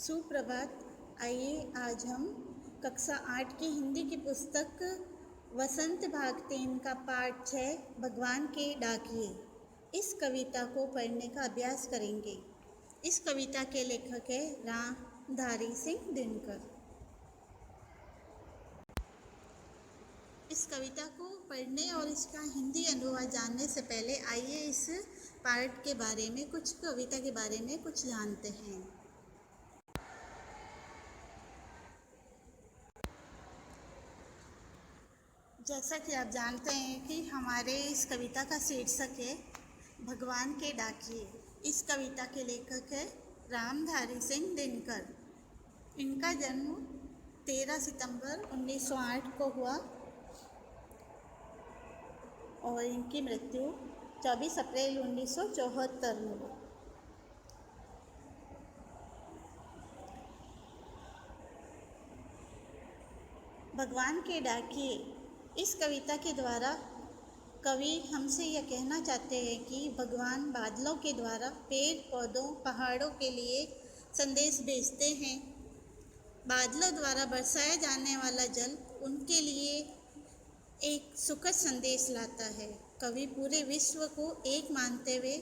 सुप्रभात। आइए आज हम कक्षा 8 की हिंदी की पुस्तक वसंत भाग 3 का पाठ 6 भगवान के डाकिए इस कविता को पढ़ने का अभ्यास करेंगे। इस कविता के लेखक है रामधारी सिंह दिनकर। इस कविता को पढ़ने और इसका हिंदी अनुवाद जानने से पहले आइए इस पाठ के बारे में कविता के बारे में कुछ जानते हैं। जैसा कि आप जानते हैं कि हमारे इस कविता का शीर्षक है भगवान के डाकिए। इस कविता के लेखक है रामधारी सिंह दिनकर। इनका जन्म 13 सितंबर 1908 को हुआ और इनकी मृत्यु 24 अप्रैल 1974 में हुई। भगवान के डाकिए इस कविता के द्वारा कवि हमसे यह कहना चाहते हैं कि भगवान बादलों के द्वारा पेड़ पौधों पहाड़ों के लिए संदेश भेजते हैं। बादलों द्वारा बरसाया जाने वाला जल उनके लिए एक सुखद संदेश लाता है। कवि पूरे विश्व को एक मानते हुए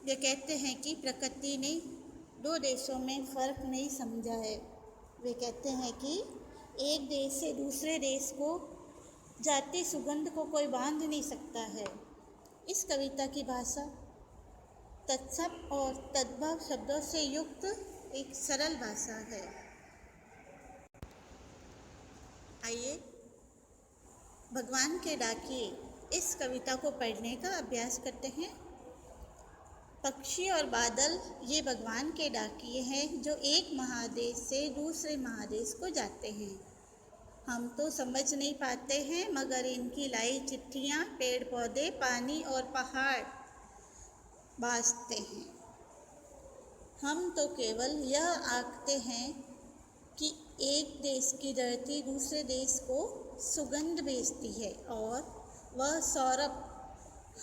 ये कहते हैं कि प्रकृति ने दो देशों में फ़र्क नहीं समझा है। वे कहते हैं कि एक देश से दूसरे देश को जाती सुगंध को कोई बांध नहीं सकता है। इस कविता की भाषा तत्सम और तद्भव शब्दों से युक्त एक सरल भाषा है। आइए भगवान के डाकिए इस कविता को पढ़ने का अभ्यास करते हैं। पक्षी और बादल ये भगवान के डाकिए हैं जो एक महादेश से दूसरे महादेश को जाते हैं। हम तो समझ नहीं पाते हैं मगर इनकी लाई चिट्ठियाँ पेड़ पौधे पानी और पहाड़ बाँचते हैं। हम तो केवल यह आंकते हैं कि एक देश की धरती दूसरे देश को सुगंध भेजती है और वह सौरभ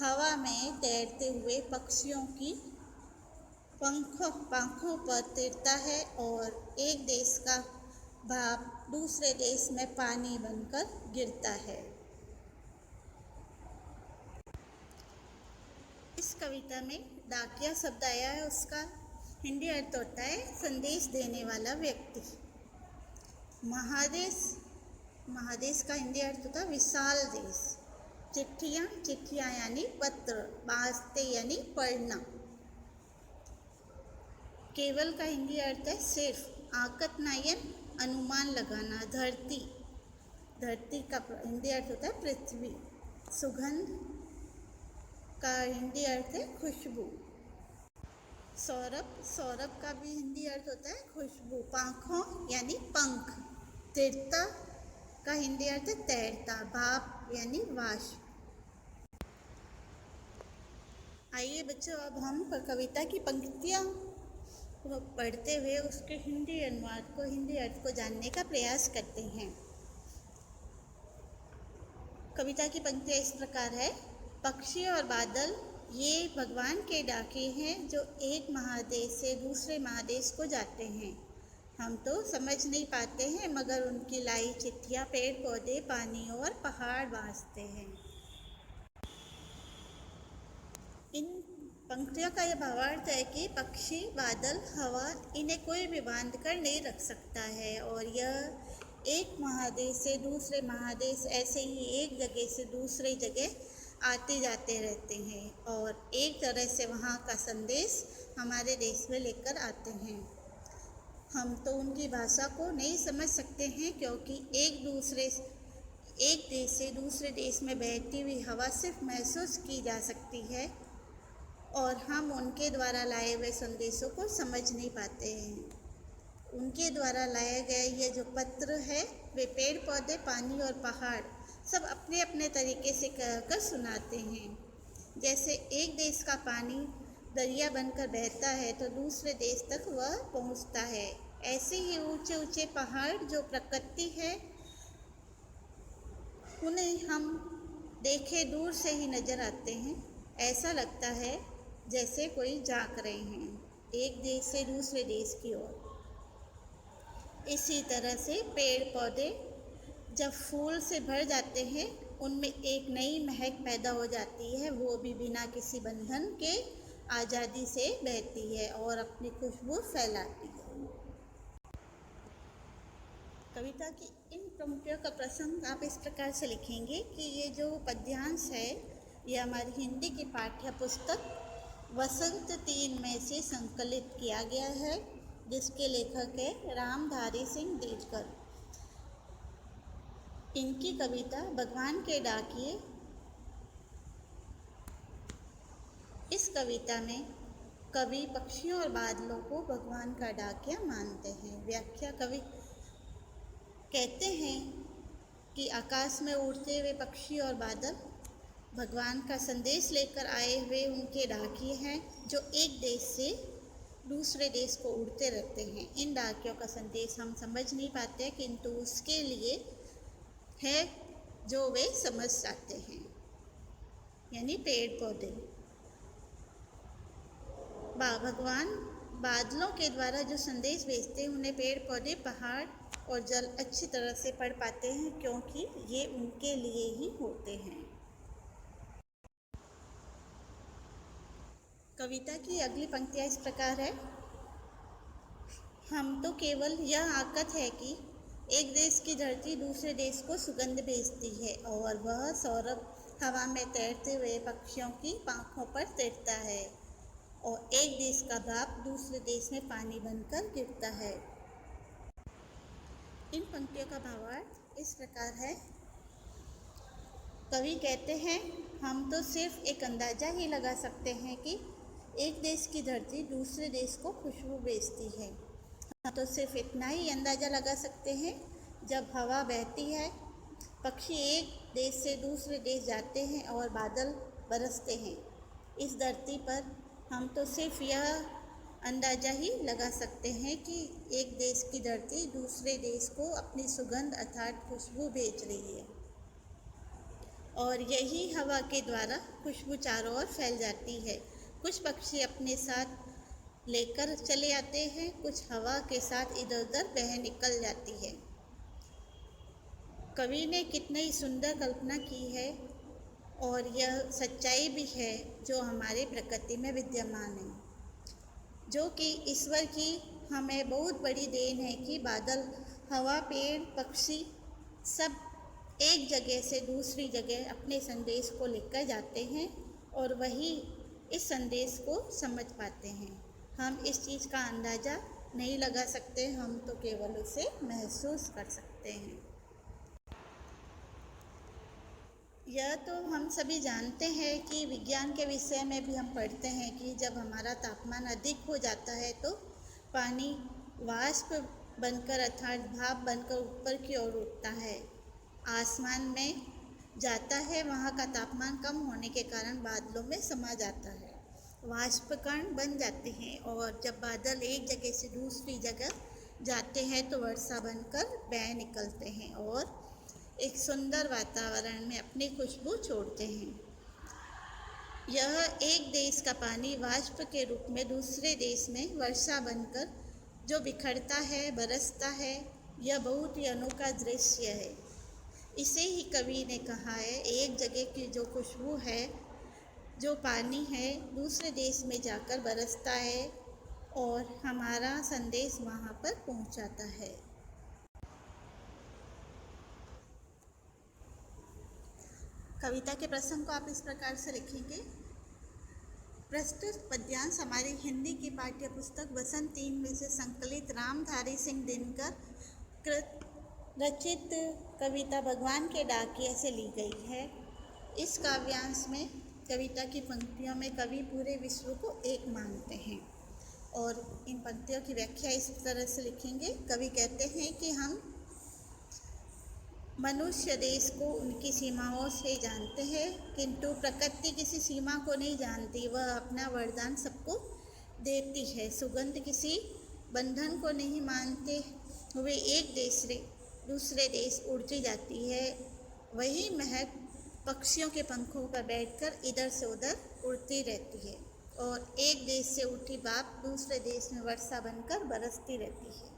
हवा में तैरते हुए पक्षियों की पंखों पर तैरता है और एक देश का भाप दूसरे देश में पानी बनकर गिरता है। इस कविता में डाकिया शब्द आया है, उसका हिंदी अर्थ होता है संदेश देने वाला व्यक्ति। महादेश का हिंदी अर्थ होता है विशाल देश। चिट्ठियाँ यानी पत्र, बाँचते यानी पढ़ना। केवल का हिंदी अर्थ है सिर्फ। आकतनायन अनुमान लगाना। धरती का हिंदी अर्थ होता है पृथ्वी। सुगंध का हिंदी अर्थ है खुशबू। सौरभ का भी हिंदी अर्थ होता है खुशबू। पंखों यानी पंख। तीरता का हिंदी अर्थ है तैरता। भाप यानी वाष्प। आइए बच्चों अब हम कविता की पंक्तियाँ पढ़ते हुए उसके हिंदी अर्थ को जानने का प्रयास करते हैं। कविता की पंक्तियाँ इस प्रकार है। पक्षी और बादल ये भगवान के डाके हैं जो एक महादेश से दूसरे महादेश को जाते हैं। हम तो समझ नहीं पाते हैं मगर उनकी लाई चिट्ठियाँ पेड़ पौधे पानी और पहाड़ बाँचते हैं। इन पंक्तियों का यह भावार्थ है कि पक्षी बादल हवा इन्हें कोई भी बांध कर नहीं रख सकता है और यह एक महादेश से दूसरे महादेश ऐसे ही एक जगह से दूसरे जगह आते जाते रहते हैं और एक तरह से वहाँ का संदेश हमारे देश में लेकर आते हैं। हम तो उनकी भाषा को नहीं समझ सकते हैं क्योंकि एक देश से दूसरे देश में बहती हुई हवा सिर्फ महसूस की जा सकती है और हम उनके द्वारा लाए हुए संदेशों को समझ नहीं पाते हैं। उनके द्वारा लाया गया ये जो पत्र है वे पेड़ पौधे पानी और पहाड़ सब अपने अपने तरीके से कहकर सुनाते हैं। जैसे एक देश का पानी दरिया बनकर बहता है तो दूसरे देश तक वह पहुंचता है, ऐसे ही ऊंचे ऊंचे पहाड़ जो प्रकृति है उन्हें हम देखे दूर से ही नज़र आते हैं। ऐसा लगता है जैसे कोई झांक रहे हैं एक देश से दूसरे देश की ओर। इसी तरह से पेड़ पौधे जब फूल से भर जाते हैं उनमें एक नई महक पैदा हो जाती है, वो भी बिना किसी बंधन के आज़ादी से बहती है और अपनी खुशबू फैलाती है। कविता की इन पंक्तियों का प्रसंग आप इस प्रकार से लिखेंगे कि ये जो पद्यांश है ये हमारी हिंदी की पाठ्य पुस्तक वसंत 3 में से संकलित किया गया है, जिसके लेखक है रामधारी सिंह दिनकर। इनकी कविता भगवान के डाकिए। इस कविता में कवि पक्षियों और बादलों को भगवान का डाकिया मानते हैं। व्याख्या कवि कहते हैं कि आकाश में उड़ते हुए पक्षी और बादल भगवान का संदेश लेकर आए हुए उनके डाकिए हैं, जो एक देश से दूसरे देश को उड़ते रहते हैं। इन डाकियों का संदेश हम समझ नहीं पाते, किंतु उसके लिए है जो वे समझ जाते हैं, यानी पेड़ पौधे। भगवान बादलों के द्वारा जो संदेश भेजते हैं उन्हें पेड़ पौधे, पहाड़ और जल अच्छी तरह से पढ़ पाते हैं, क्योंकि ये उनके लिए ही होते हैं। कविता की अगली पंक्तियाँ इस प्रकार है। हम तो केवल यह आकत है कि एक देश की धरती दूसरे देश को सुगंध भेजती है और वह सौरभ हवा में तैरते हुए पक्षियों की पंखों पर तैरता है और एक देश का भाप दूसरे देश में पानी बनकर गिरता है। इन पंक्तियों का भावार्थ इस प्रकार है। कवि कहते हैं, हम तो सिर्फ एक अंदाज़ा ही लगा सकते हैं कि एक देश की धरती दूसरे देश को खुशबू भेजती है। हम तो सिर्फ इतना ही अंदाज़ा लगा सकते हैं, जब हवा बहती है, पक्षी एक देश से दूसरे देश जाते हैं और बादल बरसते हैं इस धरती पर, हम तो सिर्फ यह अंदाज़ा ही लगा सकते हैं कि एक देश की धरती दूसरे देश को अपनी सुगंध अर्थात खुशबू भेज रही है और यही हवा के द्वारा खुशबू चारों ओर फैल जाती है। कुछ पक्षी अपने साथ लेकर चले आते हैं, कुछ हवा के साथ इधर उधर बह निकल जाती है। कवि ने कितनी सुंदर कल्पना की है और यह सच्चाई भी है जो हमारी प्रकृति में विद्यमान है, जो कि ईश्वर की हमें बहुत बड़ी देन है कि बादल, हवा, पेड़, पक्षी सब एक जगह से दूसरी जगह अपने संदेश को लेकर जाते हैं और वही इस संदेश को समझ पाते हैं। हम इस चीज़ का अंदाज़ा नहीं लगा सकते, हम तो केवल उसे महसूस कर सकते हैं। यह तो हम सभी जानते हैं कि विज्ञान के विषय में भी हम पढ़ते हैं कि जब हमारा तापमान अधिक हो जाता है तो पानी वाष्प बनकर अर्थात भाप बनकर ऊपर की ओर उठता है, आसमान में जाता है। वहाँ का तापमान कम होने के कारण बादलों में समा जाता है, वाष्प कण बन जाते हैं और जब बादल एक जगह से दूसरी जगह जाते हैं तो वर्षा बनकर बह निकलते हैं और एक सुंदर वातावरण में अपनी खुशबू छोड़ते हैं। यह एक देश का पानी वाष्प के रूप में दूसरे देश में वर्षा बनकर जो बिखरता है, बरसता है, यह बहुत ही अनोखा दृश्य है। इसे ही कवि ने कहा है, एक जगह की जो खुशबू है, जो पानी है, दूसरे देश में जाकर बरसता है और हमारा संदेश वहाँ पर पहुँचाता है। कविता के प्रसंग को आप इस प्रकार से लिखेंगे। प्रस्तुत पद्यांश हमारी हिंदी की पाठ्य पुस्तक वसंत 3 में से संकलित रामधारी सिंह दिनकर कृत रचित कविता भगवान के डाकिये से ली गई है। इस काव्यांश में कविता की पंक्तियों में कवि पूरे विश्व को एक मानते हैं और इन पंक्तियों की व्याख्या इस तरह से लिखेंगे। कवि कहते हैं कि हम मनुष्य देश को उनकी सीमाओं से जानते हैं, किंतु प्रकृति किसी सीमा को नहीं जानती, वह अपना वरदान सबको देती है। सुगंध किसी बंधन को नहीं मानते हुए एक देश से दूसरे देश उड़ती जाती है, वही महक पक्षियों के पंखों पर बैठकर इधर से उधर उड़ती रहती है और एक देश से उठी भाप दूसरे देश में वर्षा बनकर बरसती रहती है।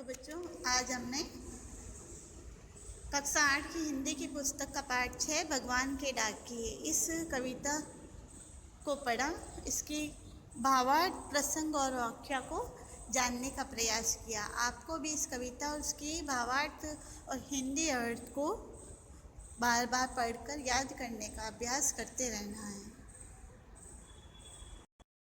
बच्चों, आज हमने कक्षा 8 की हिंदी की पुस्तक का पाठ 6 भगवान के डाकिये इस कविता को पढ़ा। इसकी भावार्थ, प्रसंग और व्याख्या को जानने का प्रयास किया। आपको भी इस कविता और उसकी भावार्थ और हिंदी अर्थ को बार बार पढ़कर याद करने का अभ्यास करते रहना है।